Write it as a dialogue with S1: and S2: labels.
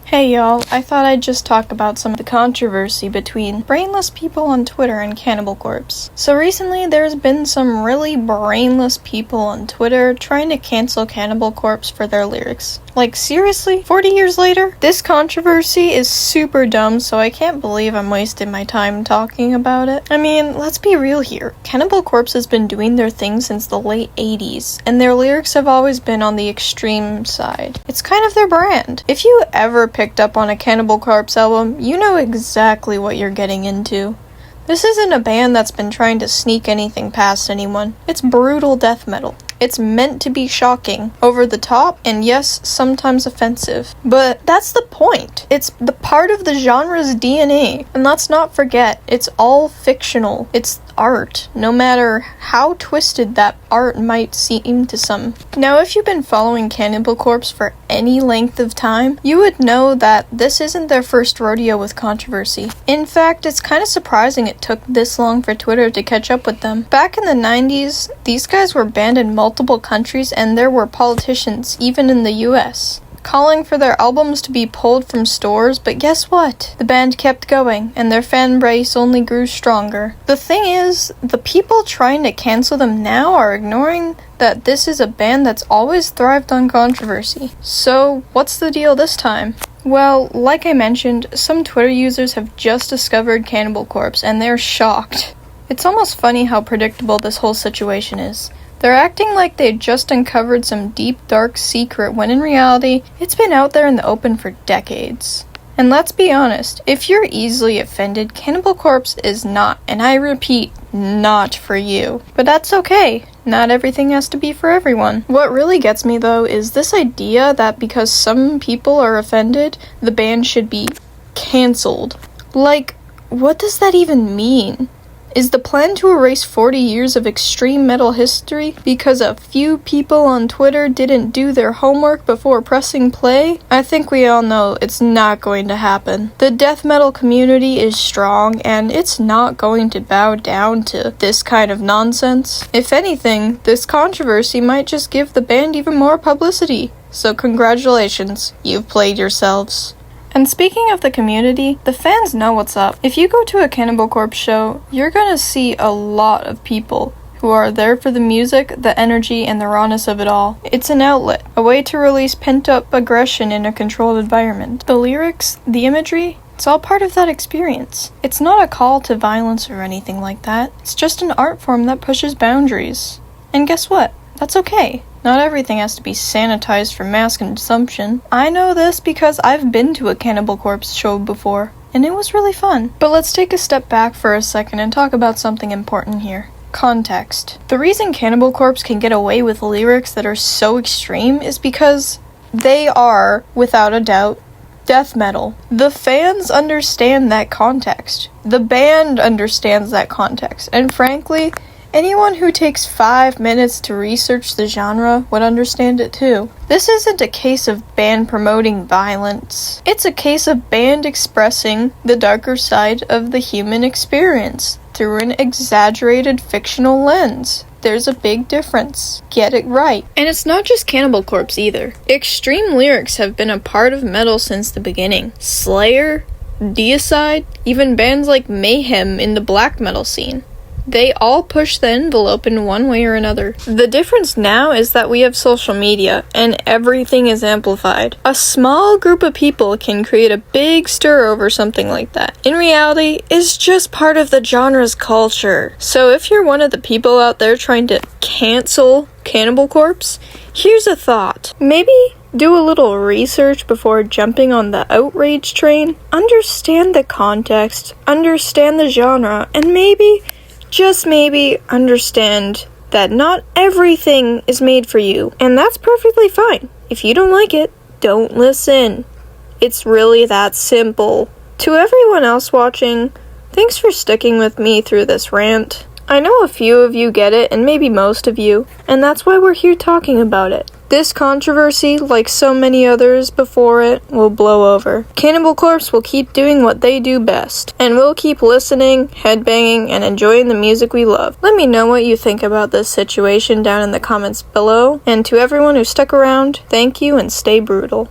S1: Hey y'all, I thought I'd just talk about some of the controversy between brainless people on Twitter and Cannibal Corpse. So recently there's been some really brainless people on Twitter trying to cancel Cannibal Corpse for their lyrics. Like seriously? 40 years later? This controversy is super dumb, so I can't believe I'm wasting my time talking about it. I mean, let's be real here. Cannibal Corpse has been doing their thing since the late 80s, and their lyrics have always been on the extreme side. It's kind of their brand. If you ever picked up on a Cannibal Corpse album, you know exactly what you're getting into. This isn't a band that's been trying to sneak anything past anyone. It's brutal death metal. It's meant to be shocking, over the top, and yes, sometimes offensive. But that's the point. It's the part of the genre's DNA. And let's not forget, it's all fictional. It's art, no matter how twisted that art might seem to some. Now, if you've been following Cannibal Corpse for any length of time, you would know that this isn't their first rodeo with controversy. In fact, it's kind of surprising it took this long for Twitter to catch up with them. Back in the 90s, these guys were banned in multiple countries, and there were politicians, even in the US, calling for their albums to be pulled from stores, but guess what? The band kept going, and their fan base only grew stronger. The thing is, the people trying to cancel them now are ignoring that this is a band that's always thrived on controversy. So, what's the deal this time? Well, like I mentioned, some Twitter users have just discovered Cannibal Corpse, and they're shocked. It's almost funny how predictable this whole situation is. They're acting like they just uncovered some deep, dark secret when in reality, it's been out there in the open for decades. And let's be honest, if you're easily offended, Cannibal Corpse is not, and I repeat, not for you. But that's okay. Not everything has to be for everyone. What really gets me though is this idea that because some people are offended, the band should be cancelled. Like, what does that even mean? Is the plan to erase 40 years of extreme metal history because a few people on Twitter didn't do their homework before pressing play? I think we all know it's not going to happen. The death metal community is strong, and it's not going to bow down to this kind of nonsense. If anything, this controversy might just give the band even more publicity. So congratulations, you've played yourselves. And speaking of the community, the fans know what's up. If you go to a Cannibal Corpse show, you're gonna see a lot of people who are there for the music, the energy, and the rawness of it all. It's an outlet, a way to release pent-up aggression in a controlled environment. The lyrics, the imagery, it's all part of that experience. It's not a call to violence or anything like that. It's just an art form that pushes boundaries. And guess what? That's okay. Not everything has to be sanitized for mass consumption. I know this because I've been to a Cannibal Corpse show before, and it was really fun. But let's take a step back for a second and talk about something important here. Context. The reason Cannibal Corpse can get away with lyrics that are so extreme is because they are, without a doubt, death metal. The fans understand that context. The band understands that context. And frankly, anyone who takes 5 minutes to research the genre would understand it too. This isn't a case of band promoting violence. It's a case of band expressing the darker side of the human experience through an exaggerated fictional lens. There's a big difference. Get it right. And it's not just Cannibal Corpse either. Extreme lyrics have been a part of metal since the beginning. Slayer, Deicide, even bands like Mayhem in the black metal scene. They all push the envelope in one way or another. The difference now is that we have social media, and everything is amplified. A small group of people can create a big stir over something like that. In reality, it's just part of the genre's culture. So if you're one of the people out there trying to cancel Cannibal Corpse, here's a thought. Maybe do a little research before jumping on the outrage train. Understand the context, understand the genre, and maybe, just maybe, understand that not everything is made for you, and that's perfectly fine. If you don't like it, don't listen. It's really that simple. To everyone else watching, thanks for sticking with me through this rant. I know a few of you get it, and maybe most of you, and that's why we're here talking about it. This controversy, like so many others before it, will blow over. Cannibal Corpse will keep doing what they do best, and we'll keep listening, headbanging, and enjoying the music we love. Let me know what you think about this situation down in the comments below, and to everyone who stuck around, thank you and stay brutal.